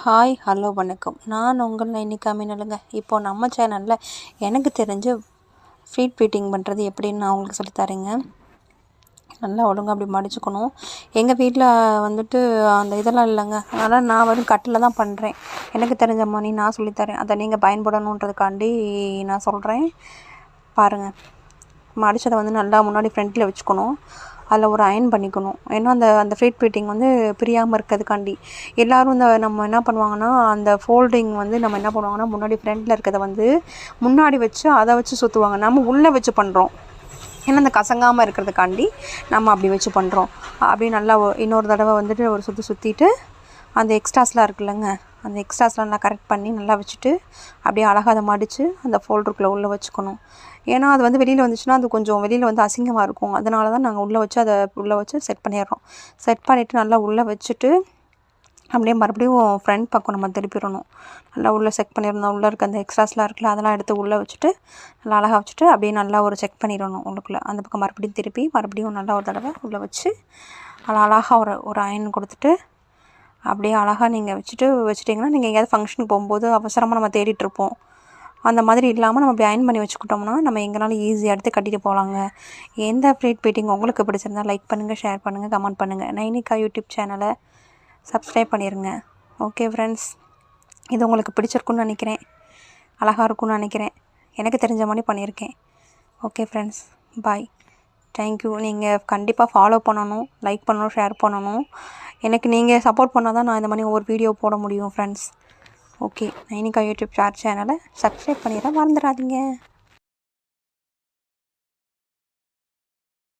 Hi hello வணக்கம். நான் உங்கள் நைனிகா மீனலுங்க. இப்போது நம்ம சேனலில் எனக்கு தெரிஞ்ச ஃபீட் ஃபீட்டிங் பண்ணுறது எப்படின்னு நான் உங்களுக்கு சொல்லித்தரேங்க. நல்லா ஒழுங்காக அப்படி மடிச்சுக்கணும். எங்கள் வீட்டில் வந்துட்டு அந்த இதெல்லாம் இல்லைங்க. அதனால் நான் கட்டில் தான் பண்ணுறேன். எனக்கு தெரிஞ்ச மாதிரி நான் சொல்லித்தரேன். அதை நீங்கள் பயன்படணுன்றதுக்காண்டி நான் சொல்கிறேன். பாருங்கள், மடித்ததை நல்லா முன்னாடி ஃப்ரண்ட்டில் வச்சுக்கணும். அதில் ஒரு அயன் பண்ணிக்கணும். ஏன்னா அந்த ஃபீட் ஃபீட்டிங் பிரியாமல் இருக்கிறதுக்காண்டி எல்லோரும் நம்ம என்ன பண்ணுவாங்கன்னா, அந்த ஃபோல்டிங் நம்ம என்ன பண்ணுவாங்கன்னா, முன்னாடி ஃப்ரண்ட்டில் இருக்கிறத முன்னாடி வச்சு அதை வச்சு சுற்றுவாங்க. நம்ம உள்ளே வச்சு பண்ணுறோம். ஏன்னா அந்த கசங்காமல் இருக்கிறதுக்காண்டி நம்ம அப்படி வச்சு பண்ணுறோம். அப்படி நல்லா இன்னொரு தடவை ஒரு சுற்றிட்டு அந்த எக்ஸ்ட்ராஸ்லாம் இருக்குல்லங்க, அந்த எக்ஸ்ட்ராஸ்லாம் நல்லா கரெக்ட் பண்ணி நல்லா வச்சுட்டு அப்படியே அழகாக அதை மடித்து அந்த ஃபோல்டருக்குள்ளே உள்ளே வச்சுக்கணும். ஏன்னா அது வெளியில் வந்துச்சுன்னா அது கொஞ்சம் வெளியில் அசிங்கமாக இருக்கும். அதனால தான் நாங்கள் உள்ளே வச்சு செட் பண்ணிடுறோம். செட் பண்ணிவிட்டு நல்லா உள்ளே வச்சுட்டு அப்படியே மறுபடியும் ஃப்ரண்ட் பக்கம் நம்ம திருப்பிடணும். நல்லா உள்ளே செக் பண்ணிடணும். உள்ளே இருக்க அந்த எக்ஸ்ட்ராஸ்லாம் இருக்குல்ல, அதெல்லாம் எடுத்து உள்ளே வச்சுட்டு நல்லா அழகாக வச்சுட்டு அப்படியே நல்லா செக் பண்ணிடணும். உள்ளுக்குள்ளே அந்த பக்கம் மறுபடியும் திருப்பி மறுபடியும் நல்லா ஒரு தடவை உள்ளே வச்சு அழகாக ஒரு அயன் கொடுத்துட்டு அப்படியே அழகாக நீங்கள் வச்சுட்டிங்கன்னா, நீங்கள் எங்கேயாவது ஃபங்க்ஷனுக்கு போகும்போது அவசரமாக நம்ம தேடிட்டுருப்போம். அந்த மாதிரி இல்லாமல் நம்ம இப்படி அயன் பண்ணி வச்சுக்கிட்டோம்னா நம்ம எங்கேனாலும் ஈஸியாக எடுத்து கட்டிட்டு போகலாங்க. எந்த ஃபீட் ஃபீட்டிங் உங்களுக்கு பிடிச்சிருந்தால் லைக் பண்ணுங்கள், ஷேர் பண்ணுங்கள், கமெண்ட் பண்ணுங்கள். நைனிகா யூடியூப் சேனலை சப்ஸ்கிரைப் பண்ணிடுங்க. ஓகே ஃப்ரெண்ட்ஸ், இது உங்களுக்கு பிடிச்சிருக்குன்னு நினைக்கிறேன். அழகாக இருக்குன்னு நினைக்கிறேன். எனக்கு தெரிஞ்ச மாதிரி பண்ணியிருக்கேன். ஓகே ஃப்ரெண்ட்ஸ், பாய். தேங்க்யூ. நீங்கள் கண்டிப்பாக ஃபாலோ பண்ணணும், லைக் பண்ணணும், ஷேர் பண்ணணும். எனக்கு நீங்கள் சப்போர்ட் பண்ணால் தான் நான் இந்த மாதிரி ஒவ்வொரு வீடியோ போட முடியும் ஃப்ரெண்ட்ஸ். ஓகே, நைனிகா யூடியூப் சேனலை சப்ஸ்கிரைப் பண்ணிட மறந்துடாதீங்க.